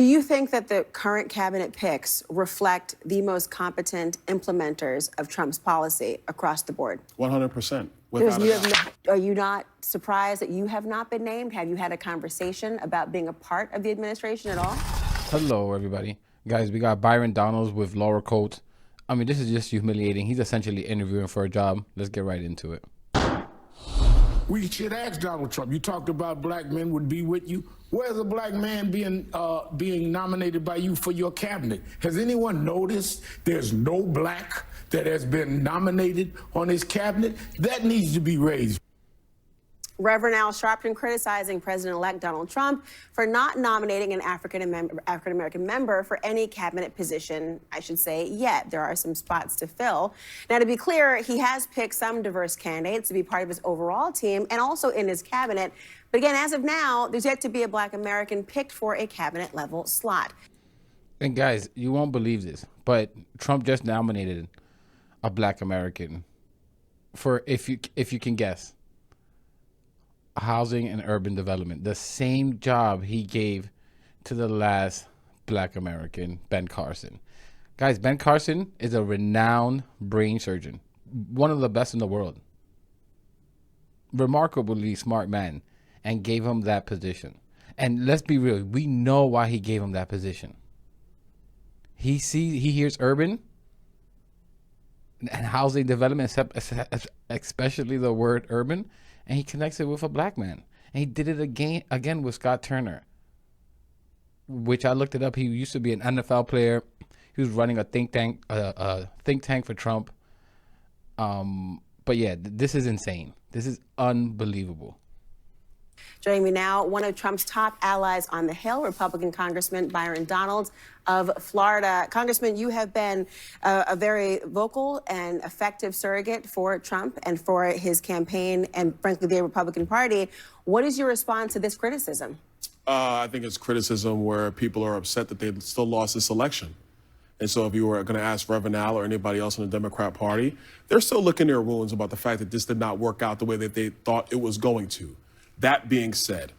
Do you think that the current cabinet picks reflect the most competent implementers of Trump's policy across the board? 100%. Without a doubt. Are you not surprised that you have not been named? Have you had a conversation about being a part of the administration at all? Hello, everybody. Guys, we got Byron Donalds with Laura Coates. I mean, this is just humiliating. He's essentially interviewing for a job. Let's get right into it. We should ask Donald Trump. You talked about black men would be with you. Where's a black man being nominated by you for your cabinet? Has anyone noticed there's no black that has been nominated on his cabinet? That needs to be raised. Reverend Al Sharpton criticizing President-elect Donald Trump for not nominating an African-American member for any cabinet position, I should say, yet. There are some spots to fill. Now, to be clear, he has picked some diverse candidates to be part of his overall team and also in his cabinet. But again, as of now, there's yet to be a black American picked for a cabinet-level slot. And guys, you won't believe this, but Trump just nominated a black American for, if you can guess, housing and urban development, the same job he gave to the last black American, Ben Carson. Guys, Ben Carson is a renowned brain surgeon, one of the best in the world, remarkably smart man, and gave him that position. And let's be real, we know why he gave him that position. He hears urban and housing development, especially the word urban, and he connects it with a black man. And he did it again with Scott Turner, which I looked it up. He used to be an NFL player. He was running a think tank for Trump. But yeah, this is insane. This is unbelievable. Joining me now, one of Trump's top allies on the Hill, Republican Congressman Byron Donalds of Florida. Congressman, you have been a very vocal and effective surrogate for Trump and for his campaign and, frankly, the Republican Party. What is your response to this criticism? I think it's criticism where people are upset that they still lost this election. And so if you were going to ask Reverend Al or anybody else in the Democrat Party, they're still licking their wounds about the fact that this did not work out the way that they thought it was going to. That being said,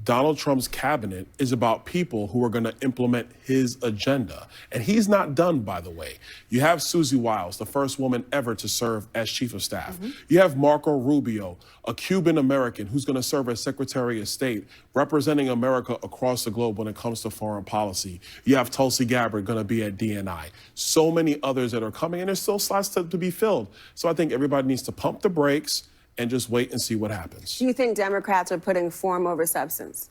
Donald Trump's cabinet is about people who are going to implement his agenda. And he's not done, by the way. You have Susie Wiles, the first woman ever to serve as chief of staff. You have Marco Rubio, a Cuban American who's going to serve as Secretary of State, representing America across the globe when it comes to foreign policy. You have Tulsi Gabbard going to be at DNI. So many others that are coming, and there's still slots to be filled. So I think everybody needs to pump the brakes and just wait and see what happens. Do you think Democrats are putting form over substance?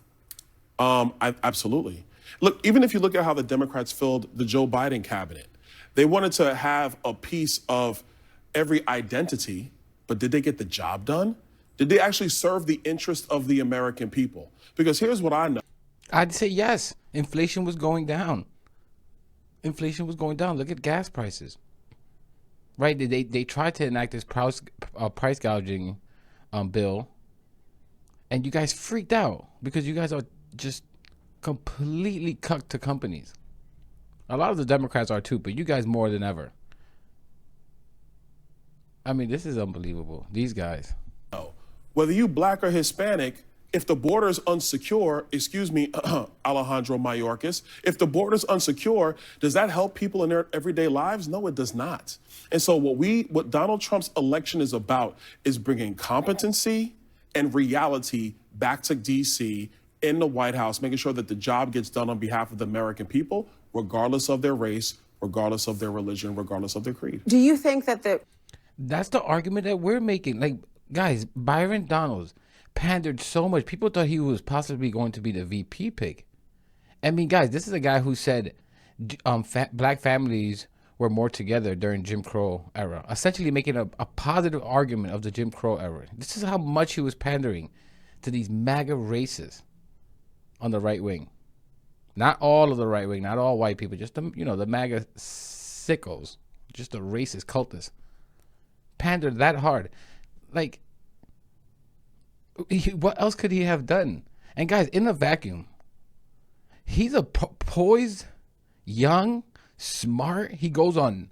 Absolutely. Look, even if you look at how the Democrats filled the Joe Biden cabinet, they wanted to have a piece of every identity, but did they get the job done? Did they actually serve the interest of the American people? Because here's what I know. I'd say yes. Inflation was going down. Inflation was going down. Look at gas prices. Right, they tried to enact this price gouging bill, and you guys freaked out because you guys are just completely cucked to companies. A lot of the Democrats are too, but you guys more than ever. I mean, this is unbelievable. These guys. Whether you black or Hispanic, if the border is unsecure, Alejandro Mayorkas, if the border is unsecure, does that help people in their everyday lives? No, it does not. And so what Donald Trump's election is about is bringing competency and reality back to D.C. in the White House, making sure that the job gets done on behalf of the American people, regardless of their race, regardless of their religion, regardless of their creed. Do you think that That's the argument that we're making. Like, guys, Byron Donalds pandered so much. People thought he was possibly going to be the VP pick. I mean, guys, this is a guy who said black families were more together during Jim Crow era, essentially making a positive argument of the Jim Crow era. This is how much he was pandering to these MAGA racists on the right wing. Not all of the right wing, not all white people, just the MAGA sickos, just the racist cultists. Pandered that hard. Like, what else could he have done? And guys, in a vacuum, he's a poised, young, smart. He goes on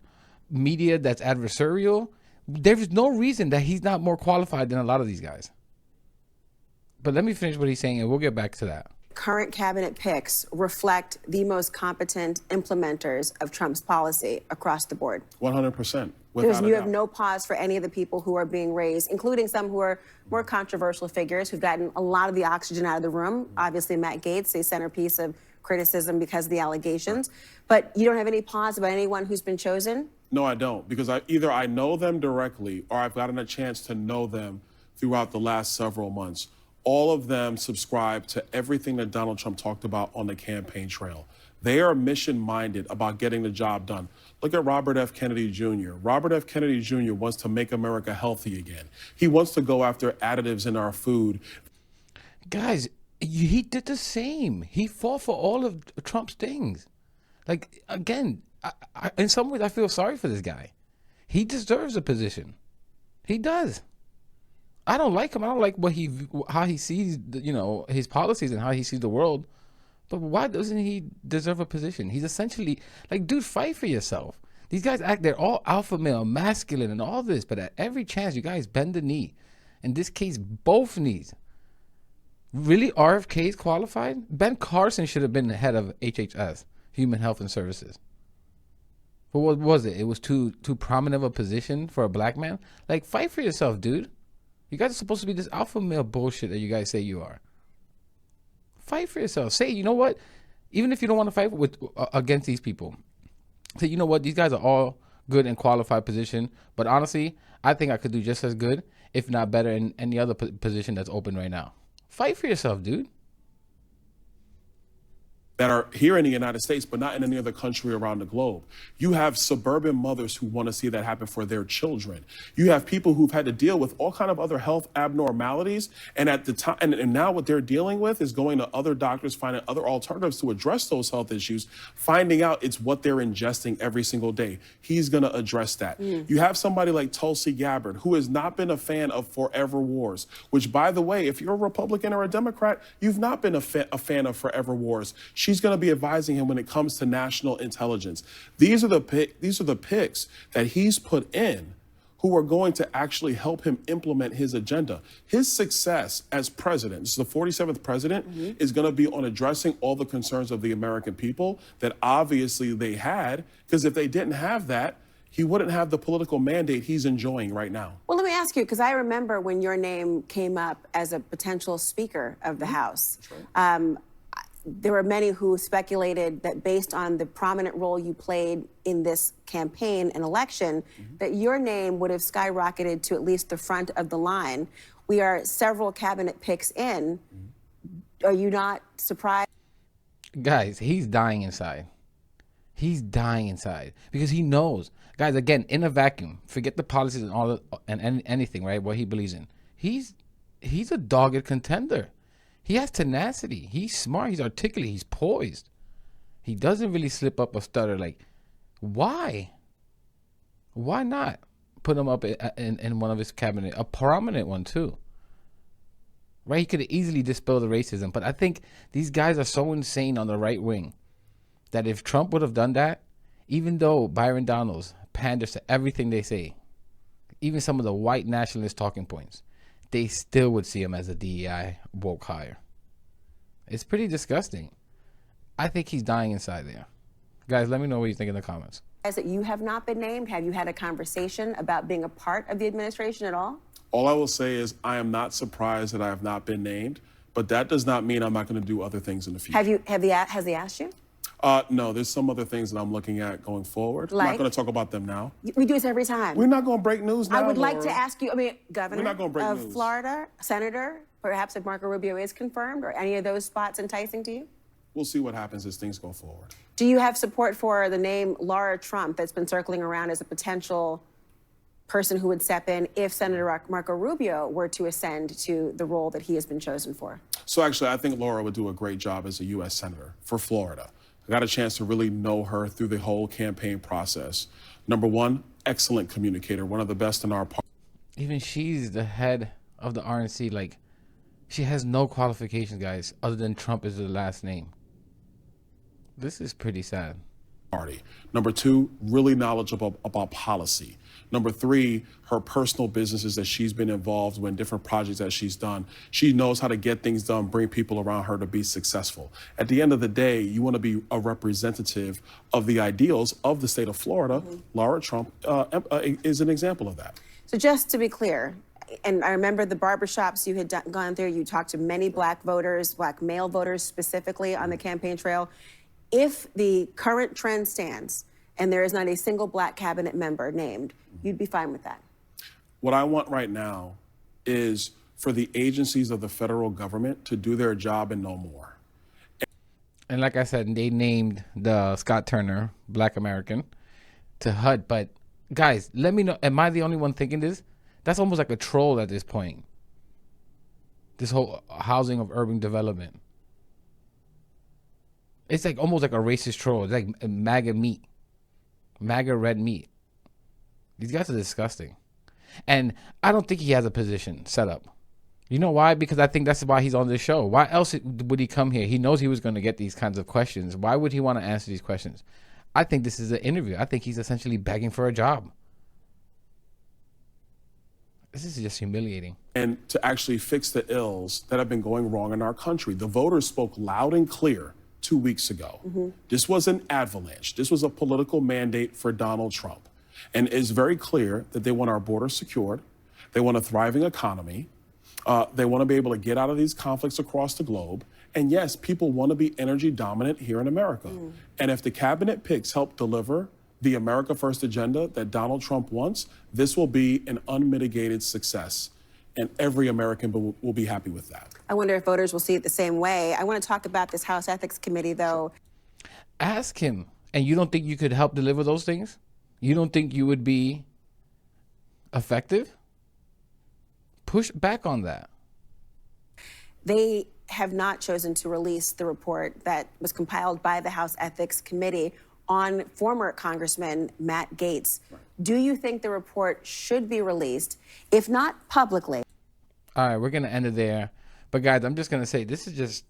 media that's adversarial. There's no reason that he's not more qualified than a lot of these guys. But let me finish what he's saying, and we'll get back to that. current cabinet picks reflect the most competent implementers of Trump's policy across the board? 100%. Because Without you a have doubt. no pause for any of the people who are being raised, including some who are more controversial figures who've gotten a lot of the oxygen out of the room. Obviously, Matt Gaetz, a centerpiece of criticism because of the allegations. But you don't have any pause about anyone who's been chosen? No, I don't, because either I know them directly or I've gotten a chance to know them throughout the last several months. All of them subscribe to everything that Donald Trump talked about on the campaign trail. They are mission-minded about getting the job done. Look at Robert F. Kennedy Jr. Robert F. Kennedy Jr. wants to make America healthy again. He wants to go after additives in our food. Guys, he did the same. He fought for all of Trump's things. Like, again, in some ways, I feel sorry for this guy. He deserves a position. He does. I don't like him. I don't like how he sees, his policies and how he sees the world. But why doesn't he deserve a position? He's essentially like, dude, fight for yourself. These guys they're all alpha male, masculine, and all this. But at every chance, you guys bend the knee. In this case, both knees. Really, RFK is qualified? Ben Carson should have been the head of HHS, Human Health and Services. But what was it? It was too prominent of a position for a black man? Like, fight for yourself, dude. You guys are supposed to be this alpha male bullshit that you guys say you are. Fight for yourself. Say, you know what? Even if you don't want to fight against these people, say, you know what? These guys are all good and qualified position. But honestly, I think I could do just as good, if not better, in any other position that's open right now. Fight for yourself, dude. That are here in the United States, but not in any other country around the globe. You have suburban mothers who want to see that happen for their children. You have people who've had to deal with all kind of other health abnormalities, and at the time, and now what they're dealing with is going to other doctors, finding other alternatives to address those health issues, finding out it's what they're ingesting every single day. He's going to address that. You have somebody like Tulsi Gabbard, who has not been a fan of Forever Wars, which, by the way, if you're a Republican or a Democrat, you've not been a fan of Forever Wars. She's going to be advising him when it comes to national intelligence. These are the picks that he's put in who are going to actually help him implement his agenda. His success as president, this is the 47th president, is going to be on addressing all the concerns of the American people that obviously they had, because if they didn't have that, he wouldn't have the political mandate he's enjoying right now. Well, let me ask you, because I remember when your name came up as a potential Speaker of the House. There were many who speculated that based on the prominent role you played in this campaign and election, that your name would have skyrocketed to at least the front of the line. We are several cabinet picks in. Are you not surprised? Guys, he's dying inside. He's dying inside because he knows. Guys, again, in a vacuum, forget the policies and all and anything, right? What he believes in. He's a dogged contender. He has tenacity. He's smart. He's articulate. He's poised. He doesn't really slip up or stutter. Like, why? Why not put him up in one of his cabinet, a prominent one too? Right? He could have easily dispelled the racism. But I think these guys are so insane on the right wing that if Trump would have done that, even though Byron Donalds panders to everything they say, even some of the white nationalist talking points, they still would see him as a DEI woke hire. It's pretty disgusting. I think he's dying inside there. Guys, let me know what you think in the comments. That you have not been named? Have you had a conversation about being a part of the administration at all? All I will say is I am not surprised that I have not been named, but that does not mean I'm not going to do other things in the future. Has he asked you? No, there's some other things that I'm looking at going forward. I'm Like? not going to talk about them now. We do this every time. We're not going to break news now, I would like Laura. to ask you, Governor We're not gonna break of news. Florida, Senator, perhaps if Marco Rubio is confirmed, or any of those spots enticing to you? We'll see what happens as things go forward. Do you have support for the name Laura Trump that's been circling around as a potential person who would step in if Senator Marco Rubio were to ascend to the role that he has been chosen for? So actually, I think Laura would do a great job as a U.S. Senator for Florida. I got a chance to really know her through the whole campaign process. Number one, excellent communicator, one of the best in our party. Even she's the head of the RNC. Like, she has no qualifications, guys, other than Trump is her last name. This is pretty sad. Party. Number two, really knowledgeable about policy. Number three, her personal businesses that she's been involved with, different projects that she's done. She knows how to get things done, bring people around her to be successful. At the end of the day, you want to be a representative of the ideals of the state of Florida. Laura Trump is an example of that. So just to be clear, and I remember the barbershops you had gone through, you talked to many black voters, black male voters specifically on the campaign trail. If the current trend stands and there is not a single black cabinet member named, you'd be fine with that? What I want right now is for the agencies of the federal government to do their job and no more. And like I said, they named the Scott Turner, Black American, to HUD. But guys, let me know, am I the only one thinking this? That's almost like a troll at this point. This whole housing of urban development. It's like almost like a racist troll. It's like MAGA meat. MAGA red meat. These guys are disgusting. And I don't think he has a position set up. You know why? Because I think that's why he's on this show. Why else would he come here? He knows he was going to get these kinds of questions. Why would he want to answer these questions? I think this is an interview. I think he's essentially begging for a job. This is just humiliating. And to actually fix the ills that have been going wrong in our country. The voters spoke loud and clear 2 weeks ago. This was an avalanche. This was a political mandate for Donald Trump. And it's very clear that they want our borders secured. They want a thriving economy. They want to be able to get out of these conflicts across the globe. And yes, people want to be energy dominant here in America. And if the cabinet picks help deliver the America First agenda that Donald Trump wants, this will be an unmitigated success. And every American will be happy with that. I wonder if voters will see it the same way. I want to talk about this House Ethics Committee, though. Ask him. And you don't think you could help deliver those things? You don't think you would be effective? Push back on that. They have not chosen to release the report that was compiled by the House Ethics Committee on former Congressman Matt Gaetz. Do you think the report should be released, if not publicly? All right, we're going to end it there. But guys, I'm just going to say, this is just,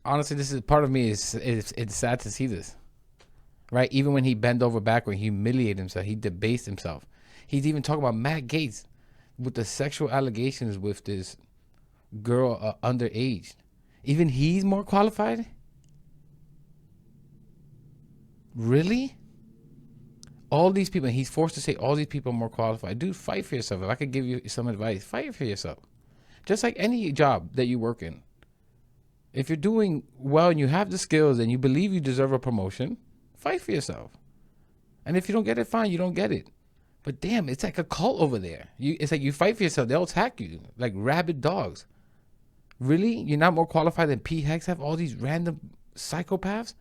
honestly, this is part of me it's sad to see this. Right? Even when he bent over backward, he humiliated himself. He debased himself. He's even talking about Matt Gaetz with the sexual allegations with this girl underage. Even he's more qualified? Really? All these people, and he's forced to say all these people are more qualified. Dude, fight for yourself. If I could give you some advice, fight for yourself. Just like any job that you work in. If you're doing well and you have the skills and you believe you deserve a promotion, fight for yourself. And if you don't get it, fine, you don't get it. But damn, it's like a cult over there. It's like you fight for yourself, they'll attack you like rabid dogs. Really? You're not more qualified than P. Hex have all these random psychopaths?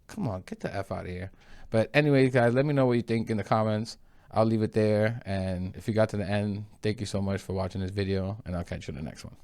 Come on, get the F out of here. But anyways, guys, let me know what you think in the comments. I'll leave it there. And if you got to the end, thank you so much for watching this video, and I'll catch you in the next one.